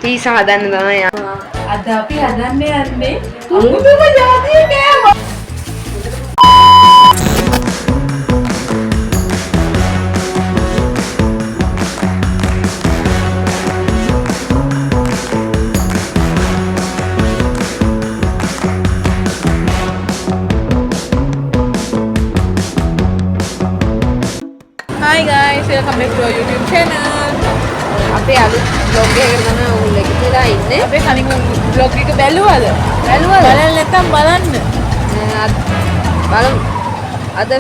Pizza හදන්න තමයි යන්නේ. අද අපි හදන්නේ යන්නේ අමුතුම ජාතිය කෑම. Hi guys, welcome back to our YouTube channel. අපේ අලුත් vlog එකකට තමයි ඔයගොල්ලෝ එකතුලා ඉන්නේ. අපේ කලින් vlog එක බැලුවද? බැලුවද? බලන්න නැත්නම් බලන්න. බලමු. අද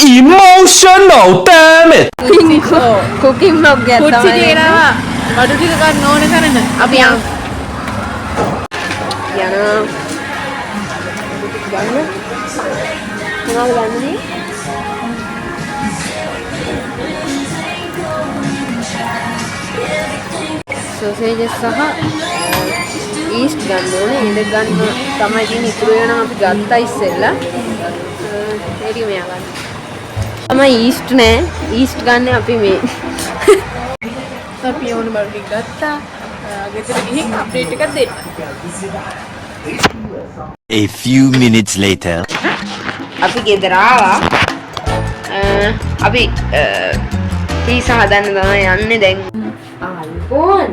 emotional damn it. cooking vlog එකක් කුච්චි තමයි. තියනවා. බඩු ටික ගන්න ඕන කරන. අපි යනවා. ගන්න. මොනවද ගන්නේ? සොසේජස් සහ ඊස්ට් ගන්න ඕනේ. ඒක ගන්න තමයි තියෙන ඉතුරු වෙනවා අපි ගත්තා ඉස්සෙල්ලා. ඒක මෙයා ගන්න. තමයි ඊස්ට් නෑ. ඊස්ට් ගන්න අපි මේ. අපි ඕන බඩු ටික ගත්තා. ගෙදර ගිහින් අප්ඩේට් එකක් දෙන්න. A few minutes later. අපි ගෙදර ආවා. අපි පීසා හදන්න තමයි යන්නේ දැන්. ආයිෆෝන්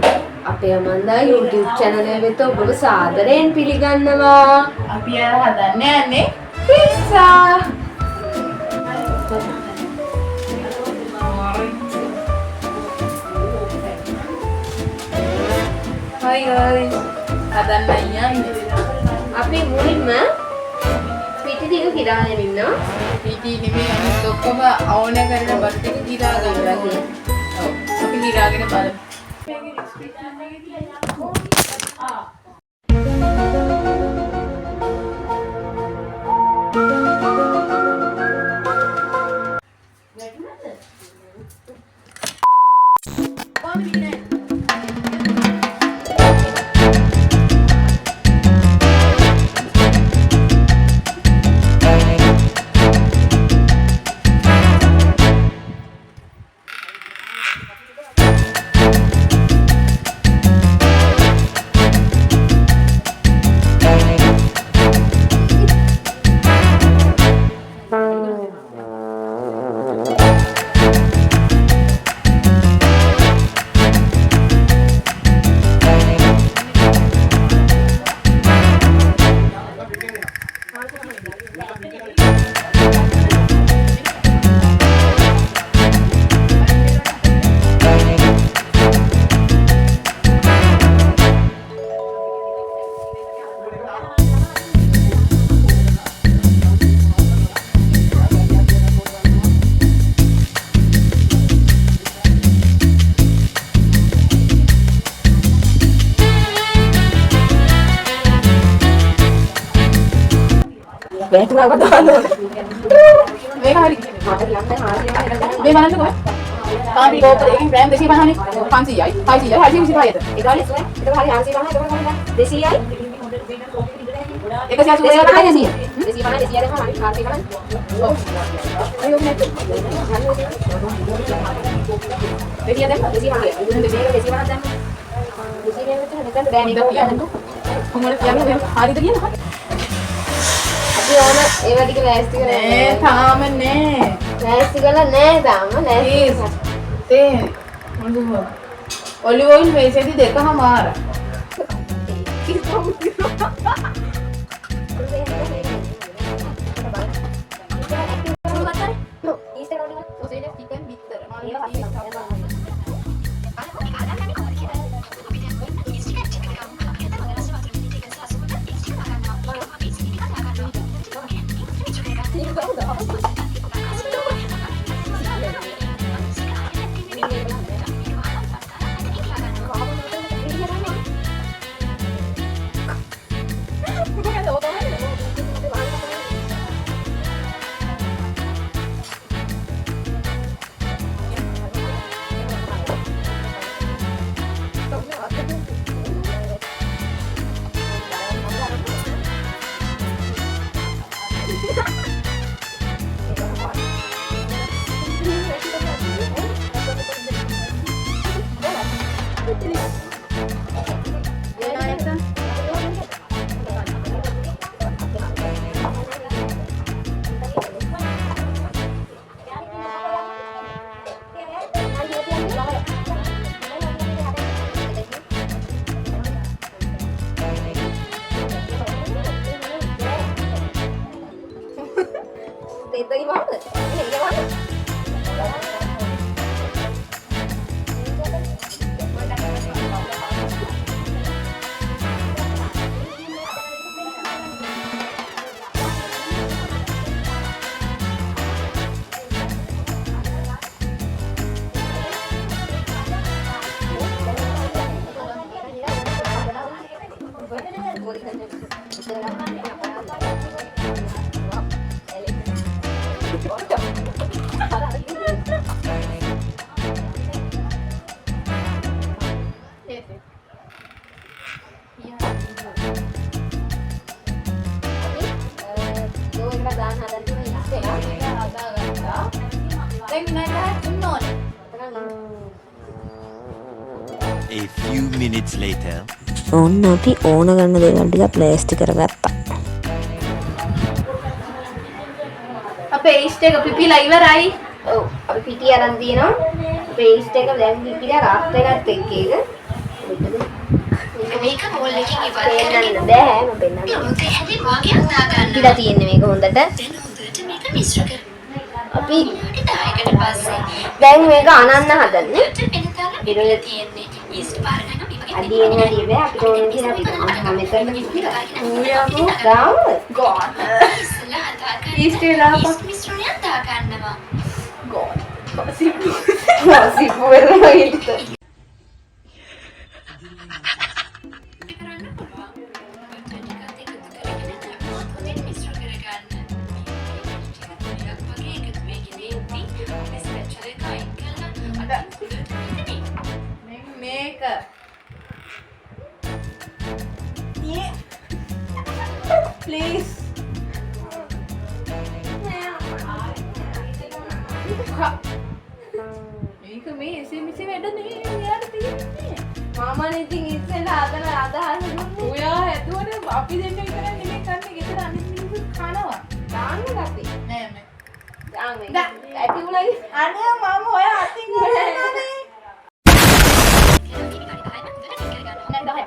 අපේ අමන්දා YouTube channel එක වෙත ඔබව සාදරයෙන් පිළිගන්නවා. අපි අර හදන්න යන්නේ පිස්සා. Hi guys. හදන්න යන්නේ. අපි මුලින්ම පිටි ටික කිරාගෙන ඉන්නවා. පිටි නෙමෙයි අනිත් ඔක්කොම අවුන කරන බත් ටික කිරා ගන්නවා කියලා. ඔව්. අපි කිරාගෙන බලමු. වැටුණා කතාවද? මේක හරි. මේ බලන්නකෝ. තාපි කෝපර් එකකින් ග්‍රෑම් 250නේ. 500යි. 500යි. 625යි. ඒක හරි 850 200යි. 180 ඔව්. අයියෝ නැත්නම්. 200 දැම්ම 250 කොහොමද කියන්නේ? හරිද කියන්න? අපි ඕන ඒවා ටික ලෑස්ති කරලා නෑ තාම නෑ. ලෑස්ති කරලා නෑ තාම ලෑස්ති. තේ මොනද? ඔලිව් ඔයිල් මේසෙදි 2මාර. A few minutes later. ඔන්න අපි ඕන ගන්න දේවල් ටික ප්ලේස්ට් කරගත්තා. අපේ ඊස්ට් එක පිපිලා ඉවරයි. ඔව් අපි පිටි අරන් දිනවා. අපේ ඊස්ට් එක දැන් පිපිලා රාත් එකත් එක්ක ඒක. මේක මොල් එකකින් ඉවර කරන්න බෑ මම පෙන්නන්න. මොකද හැදි වාගේ හදා ගන්න. පිටලා තියෙන්නේ මේක හොඳට. දැන් හොඳට මේක මිශ්‍ර කරනවා. අපි 10කට පස්සේ දැන් මේක අනන්න හදන්නේ. ඉරල තියෙන්නේ ඊස්ට් පාර ගන්න පිපිලා. අදියෙන් හරි බෑ අපිට ඕන විදිහට අපි මෙතන පිපිලා. ඌයෝ දාම ගෝන. ඊස්ට් එක දාපන්. මිශ්‍රණය හදා ගන්නවා. ගෝන. සිප්පු වෙනවා ඊට. මේක ප්ලීස් මේක මේ SMS වැඩ නේ යාට තියෙන්නේ මාමා ඉතින් ඉස්සෙල්ලා හදලා අදහස් දුන්නේ. ඔයා හැදුවට අපි දෙන්න විතර නෙමෙයි කන්නේ ගෙදර අනිත් මිනිස්සු කනවා දාන්න අපි. නෑ මේ දාන්න. ඇටි උලයි. අනේ මම ඔය අතින් ගන්නනේ නෑ 10ක්.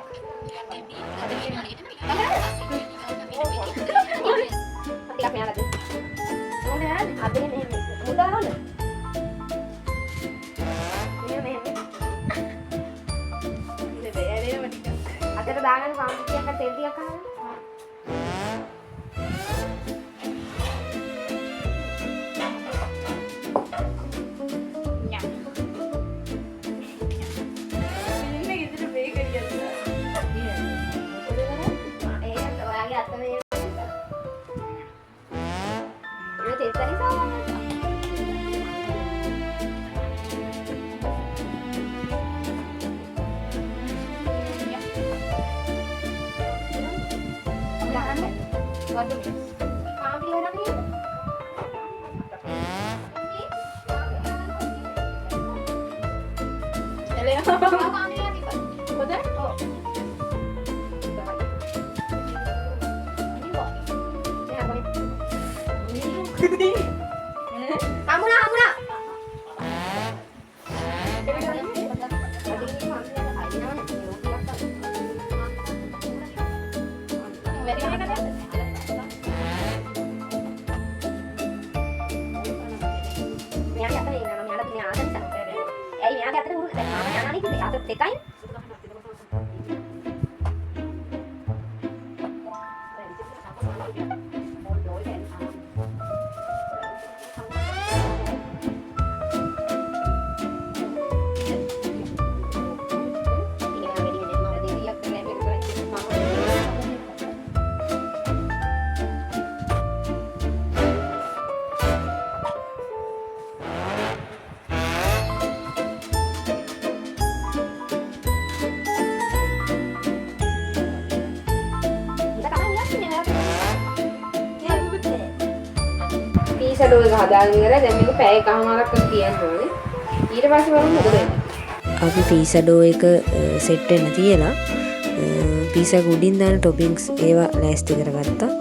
ටිකක් මෙයාලද? ඕනේ නෑ. අදේ මෙහෙම. මුදා නෝන. මෙහෙම. අතට දාගන්න පාන් ටිකක් තෙල් ටිකක් අහන්න. ෂැඩෝ එක හදාගෙන ඉවරයි. දැන් මේක පැය එකමාරක් විතර තියන්න ඕනේ. ඊට පස්සේ බලමු මොකද වෙන්නේ. අපි පීසඩෝ එක සෙට් වෙන්න තියලා පීසා උඩින් දාන ටොපින්ග්ස් ඒවා ලෑස්ති කරගත්තා.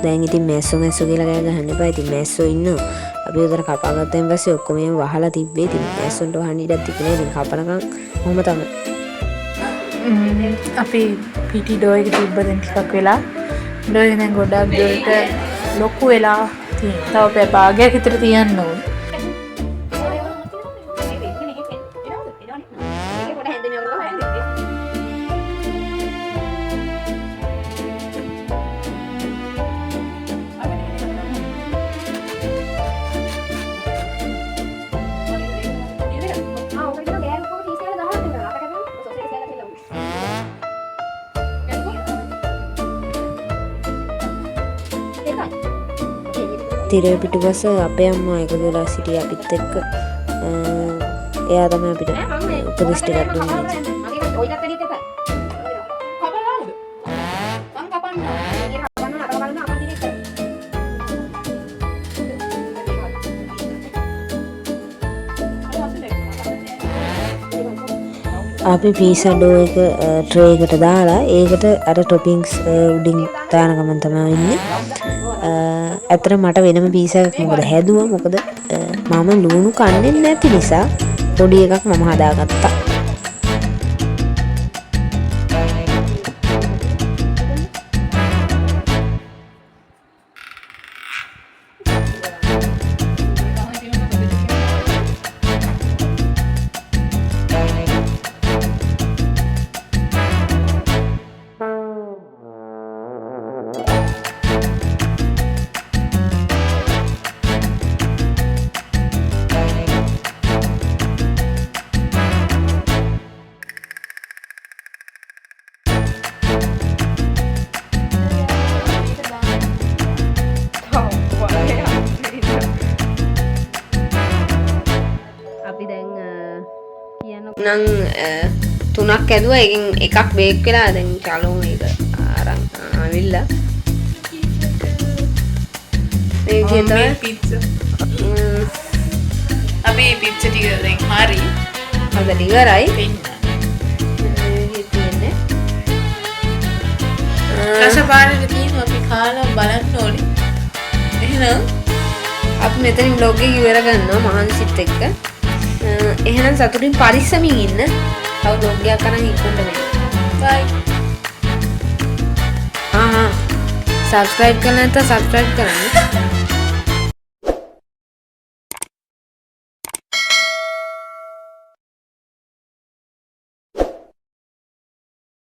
දැන් ඉතින් මැස්සෝ කියලා ගෑ ගහන්න එපා. ඉතින් මැස්සෝ ඉන්නවා. අපි උදේට කපාගත්තෙන් පස්සේ ඔක්කොම ඒව වහලා තිබ්බේ. ඉතින් මැස්සොන්ට වහන්න ඉඩක් තිබුණේ. ඉතින් කපනකම් කොහොම තමයි. අපි පිටි ඩෝ එක තිබ්බ දැන් ටිකක් වෙලා ඩෝ එක දැන් ගොඩක් දුරට ලොකු වෙලා තියෙනවා. තව භාගයක් විතර තියන්න ඕනේ. තිරය පිටුපස අපේ අම්මා එකතු වෙලා සිටිය අපිත් එක්ක. එයා තමයි අපිට උපදෙස් ටිකක් දුන්නේ. අපි පීසා ඩෝ එක ට්‍රේ එකට දාලා ඒකට අර ටොපින්ග්ස් උඩින් දාන ගමන් තමයි ඉන්නේ. ඇත්තට මට වෙනම පීසා එකක් මොකද හැදුවා. මොකද මම ලුණු කන්නේ නැති නිසා පොඩි එකක් මම හදාගත්තා. නම් 3ක් ඇදුවා. එකෙන් එකක් බේක් වෙලා දැන් චලෝ මේක අරන් ආවිල්ලා මේ විදිහට පිට්සා අපි පිට්සා ටික දැන් හරි හදලා ඉවරයි. කසපාරේ තියෙනවා අපි කාලා බලන්න ඕනේ. එහෙනම් අපි මෙතනින් vlog එක ඉවර කරනවා මහන්සිත් එක්ක. එහෙනම් සතුටින් පරිස්සමින් ඉන්න. තව vlog එකක් කරන් ඉක්මනට වෙන්න. බයි. subscribe කරන්න නැත්නම් subscribe කරන්න.